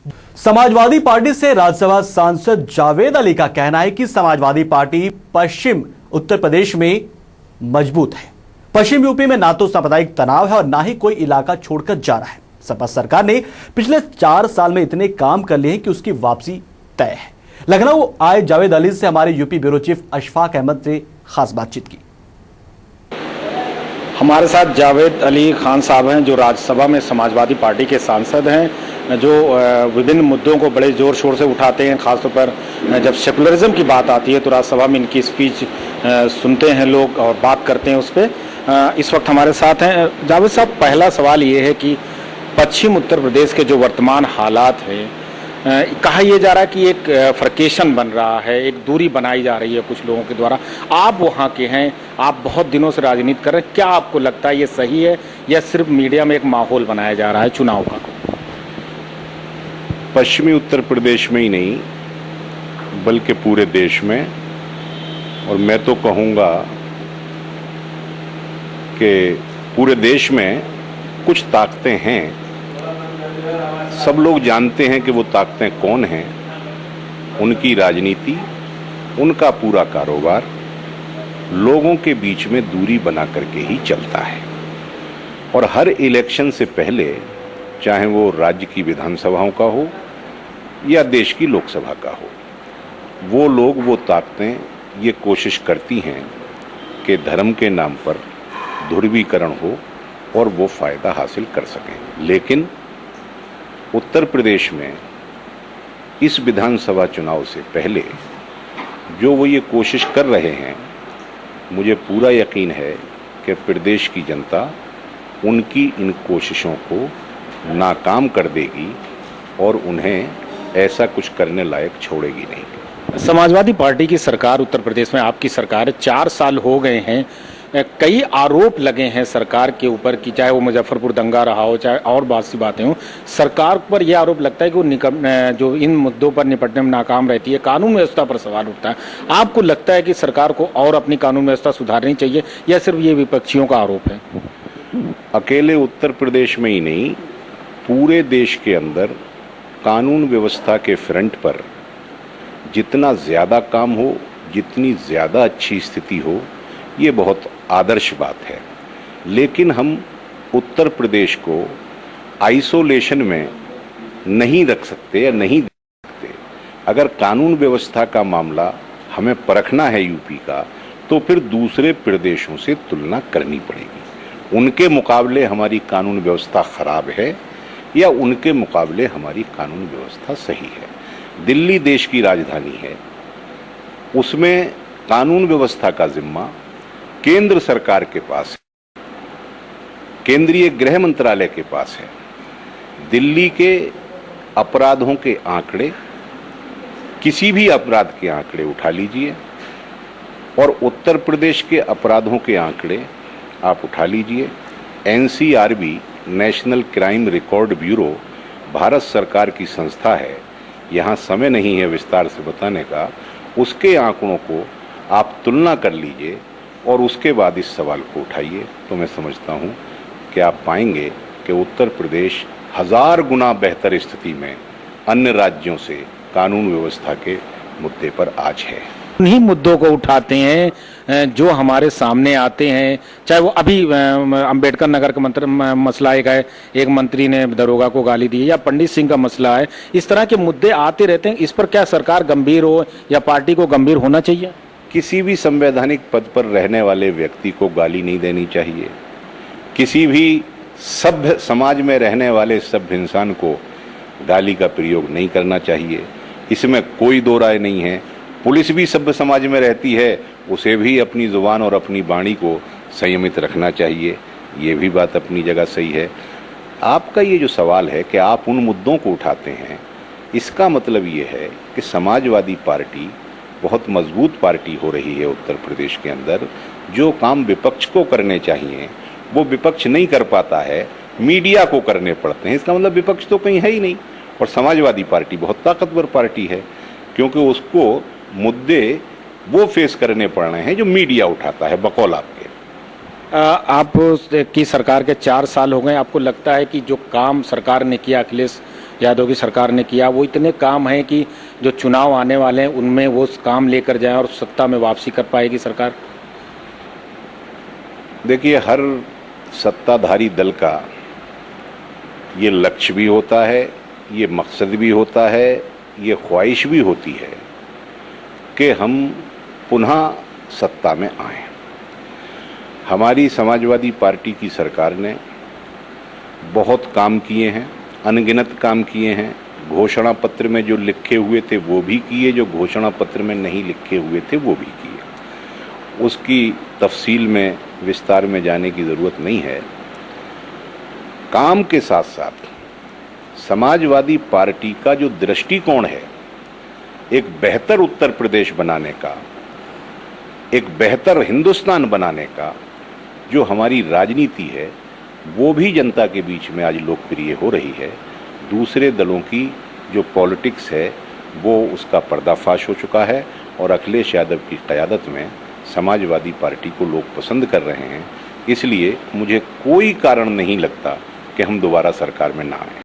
Samajwadi party से राज्यसभा सांसद जावेद अली का कहना है कि समाजवादी पार्टी पश्चिम उत्तर प्रदेश में मजबूत है। पश्चिम यूपी में ना तो सांप्रदायिक तनाव है और ना ही कोई इलाका छोड़कर जा रहा है। सपा सरकार ने पिछले 4 साल में इतने काम कर लिए हैं कि उसकी वापसी तय है। लखनऊ आए जावेद अली से हमारे UP bureau chief Ashfaq Ahmad ने खास बातचीत की। हमारे साथ जावेद अली खान साहब हैं, जो राज्यसभा में समाजवादी पार्टी के सांसद हैं, जो विभिन्न मुद्दों को बड़े जोर शोर से उठाते हैं। खासतौर पर जब सेकुलरिज्म की बात आती है तो राज्यसभा में इनकी स्पीच सुनते हैं लोग और बात करते हैं उस पर। इस वक्त हमारे साथ हैं जावेद साहब। पहला सवाल ये है कि पश्चिम उत्तर प्रदेश के जो वर्तमान हालात हैं, कहा यह जा रहा है कि एक फ्रकेशन बन रहा है, एक दूरी बनाई जा रही है कुछ लोगों के द्वारा। आप वहाँ के हैं, आप बहुत दिनों से राजनीति कर रहे हैं, क्या आपको लगता है ये सही है या सिर्फ मीडिया में एक माहौल बनाया जा रहा है चुनाव का? पश्चिमी उत्तर प्रदेश में ही नहीं बल्कि पूरे देश में, और मैं तो कहूँगा कि पूरे देश में कुछ ताकतें हैं। सब लोग जानते हैं कि वो ताकतें कौन हैं। उनकी राजनीति, उनका पूरा कारोबार लोगों के बीच में दूरी बना करके ही चलता है। और हर इलेक्शन से पहले, चाहे वो राज्य की विधानसभाओं का हो या देश की लोकसभा का हो, वो लोग, वो ताकतें ये कोशिश करती हैं कि धर्म के नाम पर ध्रुवीकरण हो और वो फायदा हासिल कर सकें। लेकिन उत्तर प्रदेश में इस विधानसभा चुनाव से पहले जो वो ये कोशिश कर रहे हैं, मुझे पूरा यकीन है कि प्रदेश की जनता उनकी इन कोशिशों को नाकाम कर देगी और उन्हें ऐसा कुछ करने लायक छोड़ेगी नहीं। समाजवादी पार्टी की सरकार उत्तर प्रदेश में, आपकी सरकार 4 साल हो गए हैं। कई आरोप लगे हैं सरकार के ऊपर कि चाहे वो मुजफ्फरपुर दंगा रहा हो, चाहे और बहुत सी बातें हों, सरकार पर यह आरोप लगता है कि वो जो इन मुद्दों पर निपटने में नाकाम रहती है। कानून व्यवस्था पर सवाल उठता है। आपको लगता है कि सरकार को और अपनी कानून व्यवस्था सुधारनी चाहिए या सिर्फ ये विपक्षियों का आरोप है? अकेले उत्तर प्रदेश में ही नहीं, पूरे देश के अंदर कानून व्यवस्था के फ्रंट पर जितना ज्यादा काम हो, जितनी ज्यादा अच्छी स्थिति हो, ये बहुत आदर्श बात है। लेकिन हम उत्तर प्रदेश को आइसोलेशन में नहीं रख सकते या नहीं देख सकते। अगर कानून व्यवस्था का मामला हमें परखना है यूपी का, तो फिर दूसरे प्रदेशों से तुलना करनी पड़ेगी। उनके मुकाबले हमारी कानून व्यवस्था खराब है या उनके मुकाबले हमारी कानून व्यवस्था सही है। दिल्ली देश की राजधानी है, उसमें कानून व्यवस्था का जिम्मा केंद्र सरकार के पास है, केंद्रीय गृह मंत्रालय के पास है। दिल्ली के अपराधों के आंकड़े, किसी भी अपराध के आंकड़े उठा लीजिए और उत्तर प्रदेश के अपराधों के आंकड़े आप उठा लीजिए। NCRB, national crime record bureau, Bharat सरकार की संस्था है, यहाँ समय नहीं है विस्तार से बताने का। उसके आंकड़ों को आप तुलना कर लीजिए और उसके बाद इस सवाल को उठाइए, तो मैं समझता हूं कि आप पाएंगे कि उत्तर प्रदेश 1000 गुना बेहतर स्थिति में अन्य राज्यों से कानून व्यवस्था के मुद्दे पर आज है। उन्हीं मुद्दों को उठाते हैं जो हमारे सामने आते हैं, चाहे वो अभी अंबेडकर नगर का मसला एक मंत्री ने दरोगा को गाली दी, या पंडित सिंह का मसला है। इस तरह के मुद्दे आते रहते हैं। इस पर क्या सरकार गंभीर हो या पार्टी को गंभीर होना चाहिए? किसी भी संवैधानिक पद पर रहने वाले व्यक्ति को गाली नहीं देनी चाहिए। किसी भी सभ्य समाज में रहने वाले सभ्य इंसान को गाली का प्रयोग नहीं करना चाहिए। इसमें कोई दो राय नहीं है। पुलिस भी सभ्य समाज में रहती है, उसे भी अपनी जुबान और अपनी वाणी को संयमित रखना चाहिए। ये भी बात अपनी जगह सही है। आपका ये जो सवाल है कि आप उन मुद्दों को उठाते हैं, इसका मतलब ये है कि समाजवादी पार्टी बहुत मजबूत पार्टी हो रही है उत्तर प्रदेश के अंदर। जो काम विपक्ष को करने चाहिए वो विपक्ष नहीं कर पाता है, मीडिया को करने पड़ते हैं। इसका मतलब विपक्ष तो कहीं है ही नहीं। और समाजवादी पार्टी बहुत ताकतवर पार्टी है, क्योंकि उसको मुद्दे वो फेस करने पड़ रहे हैं जो मीडिया उठाता है बकौल आपके। आप की सरकार के 4 साल हो गए, आपको लगता है कि जो काम सरकार ने किया, अखिलेश यादव की सरकार ने किया, वो इतने काम हैं कि जो चुनाव आने वाले हैं उनमें वो काम लेकर जाए और सत्ता में वापसी कर पाएगी सरकार? देखिए, हर सत्ताधारी दल का ये लक्ष्य भी होता है, ये मकसद भी होता है, ये ख्वाहिश भी होती है कि हम पुनः सत्ता में आएं। हमारी समाजवादी पार्टी की सरकार ने बहुत काम किए हैं, अनगिनत काम किए हैं। घोषणा पत्र में जो लिखे हुए थे वो भी किए, जो घोषणा पत्र में नहीं लिखे हुए थे वो भी किए। उसकी तफसील में विस्तार में जाने की ज़रूरत नहीं है। काम के साथ साथ समाजवादी पार्टी का जो दृष्टिकोण है एक बेहतर उत्तर प्रदेश बनाने का, एक बेहतर हिंदुस्तान बनाने का, जो हमारी राजनीति है वो भी जनता के बीच में आज लोकप्रिय हो रही है। दूसरे दलों की जो पॉलिटिक्स है वो उसका पर्दाफाश हो चुका है और अखिलेश यादव की क़यादत में समाजवादी पार्टी को लोग पसंद कर रहे हैं। इसलिए मुझे कोई कारण नहीं लगता कि हम दोबारा सरकार में ना आए।